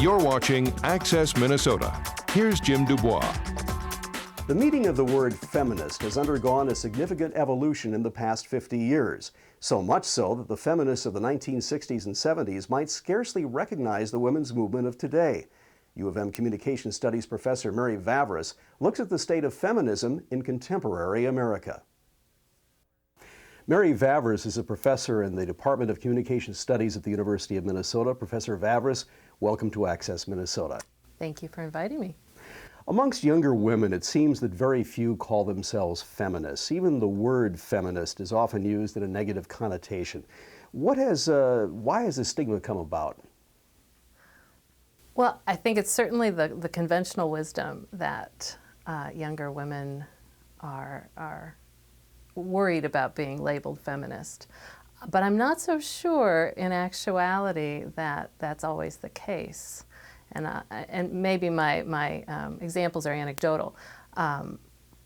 You're watching Access Minnesota. Here's Jim Dubois. The meaning of the word feminist has undergone a significant evolution in the past 50 years. So much so that the feminists of the 1960s and 70s might scarcely recognize the women's movement of today. U of M Communication Studies professor Mary Vavrus looks at the state of feminism in contemporary America. Mary Vavrus is a professor in the Department of Communication Studies at the University of Minnesota. Professor Vavrus, welcome to Access Minnesota. Thank you for inviting me. Amongst younger women, it seems that very few call themselves feminists. Even the word feminist is often used in a negative connotation. Why has this stigma come about? Well, I think it's certainly the conventional wisdom that younger women are worried about being labeled feminist. But I'm not so sure in actuality that that's always the case. And maybe my examples are anecdotal.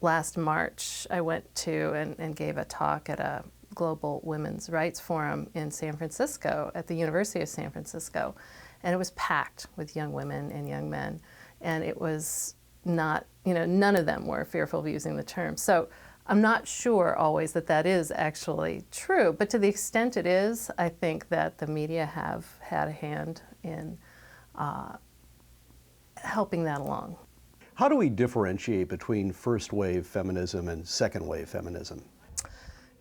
Last March, I went to and gave a talk at a global women's rights forum in San Francisco, at the University of San Francisco. And it was packed with young women and young men. And it was not, none of them were fearful of using the term. So I'm not sure always that is actually true. But to the extent it is, I think that the media have had a hand in helping that along. How do we differentiate between first wave feminism and second wave feminism?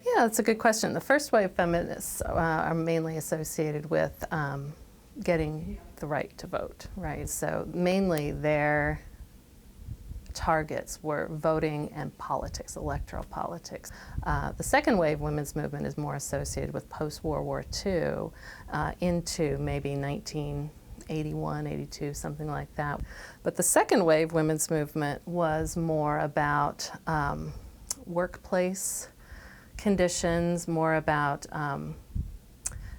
Yeah, that's a good question. The first wave feminists are mainly associated with getting the right to vote, right? So mainly their targets were voting and politics, electoral politics. The second wave women's movement is more associated with post-World War II into maybe 1981, 82, something like that. But the second wave women's movement was more about workplace conditions, more about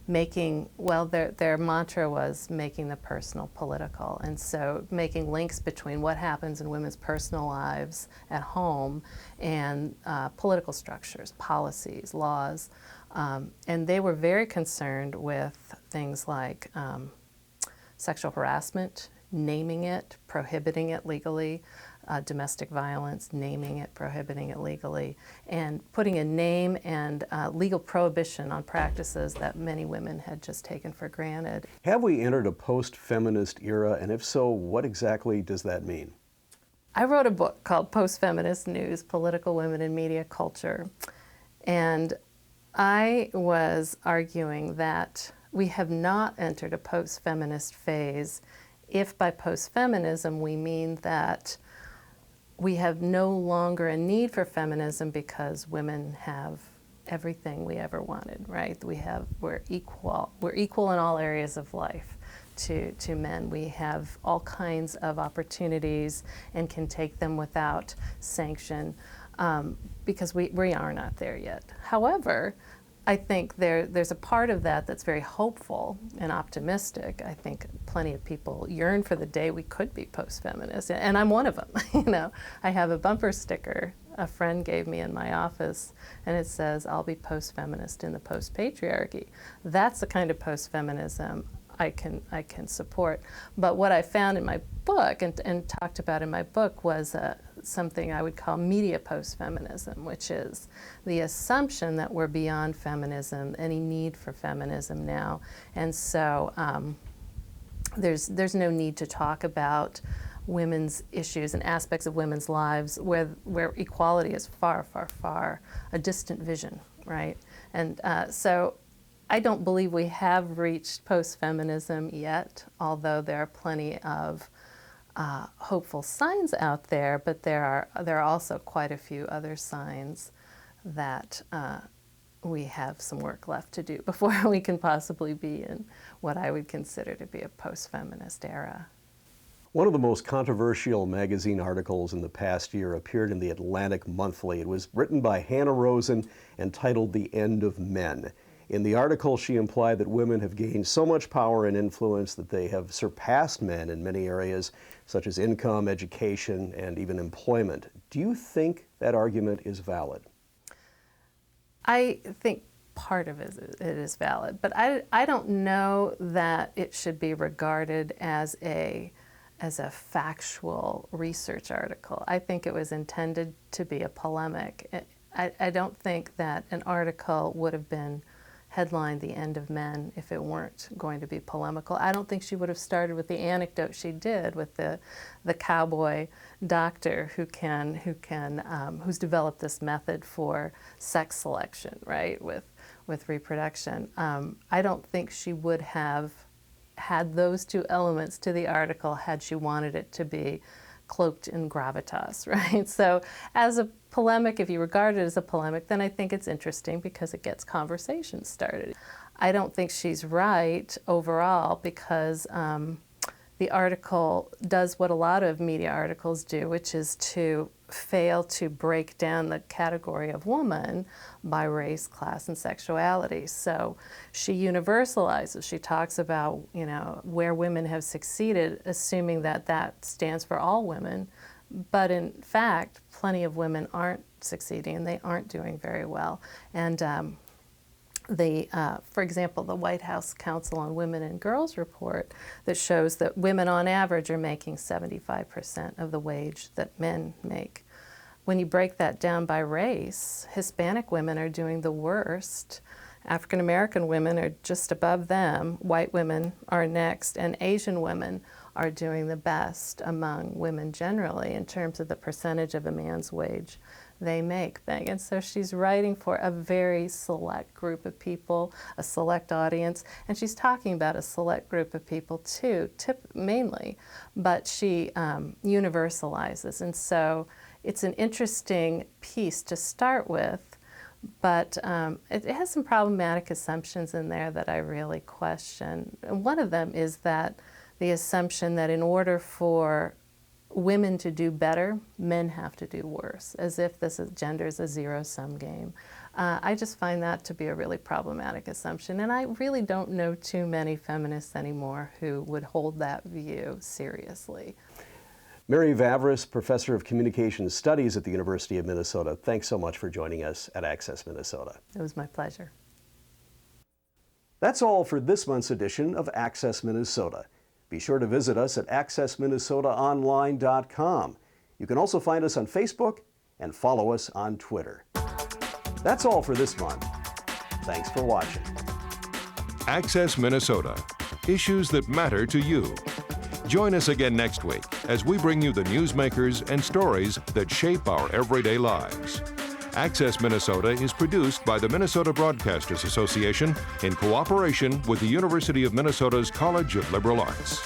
their mantra was making the personal political. And so making links between what happens in women's personal lives at home and political structures, policies, laws. And they were very concerned with things like sexual harassment, naming it, prohibiting it legally, domestic violence, naming it, prohibiting it legally, and putting a name and legal prohibition on practices that many women had just taken for granted. Have we entered a post-feminist era, and if so, what exactly does that mean? I wrote a book called Post-Feminist News, Political Women in Media Culture, and I was arguing that we have not entered a post-feminist phase if by post-feminism we mean that we have no longer a need for feminism because women have everything we ever wanted, right? We're equal in all areas of life to men. We have all kinds of opportunities and can take them without sanction because we are not there yet. However, I think there's a part of that that's very hopeful and optimistic. I think plenty of people yearn for the day we could be post-feminist, and I'm one of them. I have a bumper sticker a friend gave me in my office, and it says, "I'll be post-feminist in the post-patriarchy." That's the kind of post-feminism I can support. But what I found in my book and talked about in my book was something I would call media post-feminism, which is the assumption that we're beyond feminism, any need for feminism now. And so there's no need to talk about women's issues and aspects of women's lives where equality is far, far, far a distant vision, right? And so I don't believe we have reached post-feminism yet, although there are plenty of hopeful signs out there, but there are also quite a few other signs that we have some work left to do before we can possibly be in what I would consider to be a post-feminist era. One of the most controversial magazine articles in the past year appeared in the Atlantic Monthly. It was written by Hannah Rosen and titled "The End of Men." In the article, she implied that women have gained so much power and influence that they have surpassed men in many areas, such as income, education, and even employment. Do you think that argument is valid? I think part of it is valid. But I don't know that it should be regarded as a factual research article. I think it was intended to be a polemic. I don't think that an article would have been headlined "The End of Men" if it weren't going to be polemical. I don't think she would have started with the anecdote she did with the cowboy doctor who's developed this method for sex selection, right, with reproduction. I don't think she would have had those two elements to the article had she wanted it to be cloaked in gravitas, right? So as a polemic, if you regard it as a polemic, then I think it's interesting because it gets conversations started. I don't think she's right overall because the article does what a lot of media articles do, which is to fail to break down the category of woman by race, class, and sexuality. So she universalizes. She talks about, where women have succeeded, assuming that that stands for all women. But in fact, plenty of women aren't succeeding and they aren't doing very well. And for example, the White House Council on Women and Girls report that shows that women on average are making 75% of the wage that men make. When you break that down by race, Hispanic women are doing the worst. African American women are just above them. White women are next, and Asian women are doing the best among women generally in terms of the percentage of a man's wage they make. And so she's writing for a very select group of people, a select audience, and she's talking about a select group of people too, mainly, but she universalizes. And so it's an interesting piece to start with, but it has some problematic assumptions in there that I really question. And one of them is that the assumption that in order for women to do better, men have to do worse, as if gender is a zero-sum game. I just find that to be a really problematic assumption, and I really don't know too many feminists anymore who would hold that view seriously. Mary Vavrus, Professor of Communication Studies at the University of Minnesota, thanks so much for joining us at Access Minnesota. It was my pleasure. That's all for this month's edition of Access Minnesota. Be sure to visit us at accessminnesotaonline.com. You can also find us on Facebook and follow us on Twitter. That's all for this month. Thanks for watching. Access Minnesota. Issues that matter to you. Join us again next week as we bring you the newsmakers and stories that shape our everyday lives. Access Minnesota is produced by the Minnesota Broadcasters Association in cooperation with the University of Minnesota's College of Liberal Arts.